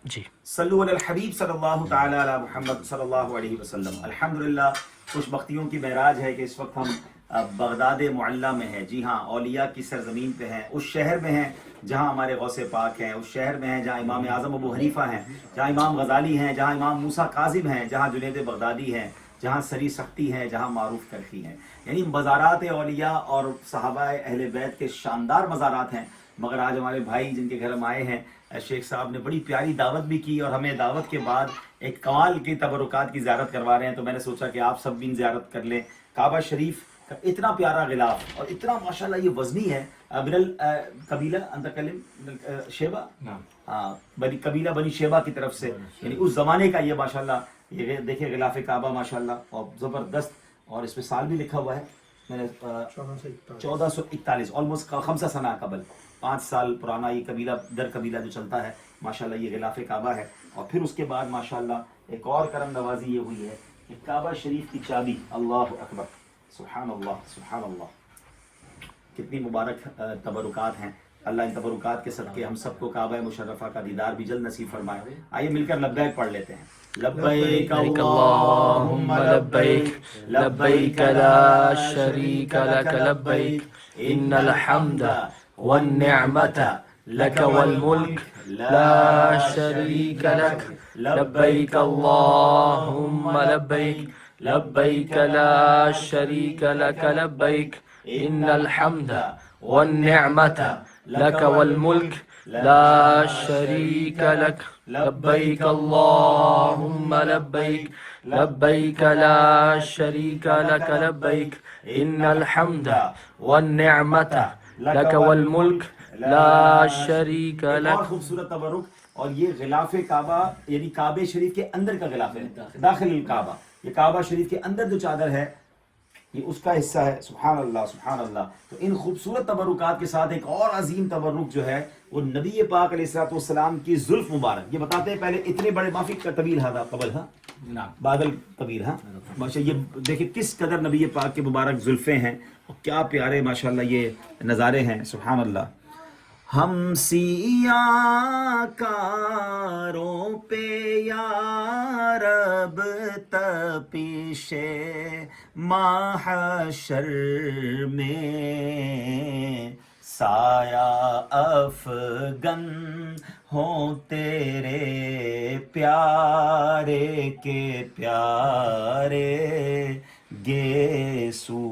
جی صلو علی الحبیب صلی اللہ تعالی علی محمد صلی اللہ علیہ وسلم. الحمدللہ خوش بختیوں کی معراج ہے کہ اس وقت ہم بغداد معلیٰ میں ہیں. جی ہاں، اولیاء کی سرزمین پہ ہیں، اس شہر میں ہیں جہاں ہمارے غوث پاک ہیں، اس شہر میں ہیں جہاں امام اعظم ابو حنیفہ ہیں، جہاں امام غزالی ہیں، جہاں امام موسیٰ کاظم ہیں، جہاں جنید بغدادی ہیں، جہاں سری سختی ہیں، جہاں معروف کرخی ہیں. یعنی مزارات اولیاء اور صحابہ اہل بیت کے شاندار مزارات ہیں. مگر آج ہمارے بھائی جن کے گھر ہم آئے ہیں، شیخ صاحب نے بڑی پیاری دعوت بھی کی اور ہمیں دعوت کے بعد ایک کمال کی تبرکات کی زیارت کروا رہے ہیں. تو میں نے سوچا کہ آپ سب بھی زیارت کر لیں. کعبہ شریف کا اتنا پیارا غلاف اور اتنا ماشاءاللہ یہ وزنی ہے. من قبیلہ انتقلم شیبہ، ہاں بنی قبیلہ بنی شیبہ کی طرف سے، یعنی اس زمانے کا یہ ماشاءاللہ. یہ دیکھیں غلاف کعبہ ماشاءاللہ اور زبردست، اور اس پہ سال بھی لکھا ہوا ہے. میں نے 1441 آلموسٹ 5 سنہ قبل، 5 سال پرانا یہ قبیلہ در قبیلہ جو چلتا ہے ماشاءاللہ. یہ غلاف کعبہ ہے. اور پھر اس کے بعد ماشاءاللہ ایک اور کرم نوازی یہ ہوئی ہے کہ کعبہ شریف کی چابی، اللہ اکبر، سبحان اللہ سبحان اللہ، کتنی مبارک تبرکات ہیں. اللہ ان تبرکات کے صدقے ہم سب کو کعبہ مشرفہ کا دیدار بھی جلد نصیب فرمائے. آئیے مل کر لبیک پڑھ لیتے ہیں. لبیک اللہم لبیک لبیک لا شریک لک لبیک ان الحمد والنعمت لک والملک لا شریک لک لبیک اللہم لبیک لبیک لا شریک لک لبیک ان الحمد والنعمت لک والملک لا شریک لک لبیک اللہم لبیک لبیک لا شریک لک لبیک ان الحمد والنعمت لک والملک لا شریک لک. اور خوبصورت تبرک. اور یہ غلاف کعبہ یعنی کعبہ شریف کے اندر کا غلاف ہے، داخل الکعبہ. یہ کعبہ شریف کے اندر جو چادر ہے یہ اس کا حصہ ہے. سبحان اللہ سبحان اللہ. تو ان خوبصورت تبرکات کے ساتھ ایک اور عظیم تبرک جو ہے وہ نبی پاک علیہ الصلوۃ والسلام کی زلف مبارک. یہ بتاتے ہیں پہلے اتنے بڑے معافی کا طویل ہذا قبل، ہاں بادل طویل، ہاں ماشاء. یہ دیکھیں کس قدر نبی پاک کے مبارک زلفیں ہیں اور کیا پیارے ماشاءاللہ یہ نظارے ہیں. سبحان اللہ. ہم سیاہ کاروں پہ یا رب تپش محشر میں سایہ افغن ہوں تیرے پیارے کے پیارے گیسو.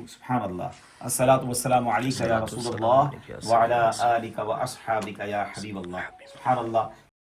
سبحان اللہ. الصلاۃ والسلام علیک یا رسول اللہ وعلی آلک و اصحابک یا حبیب اللہ. سبحان اللہ.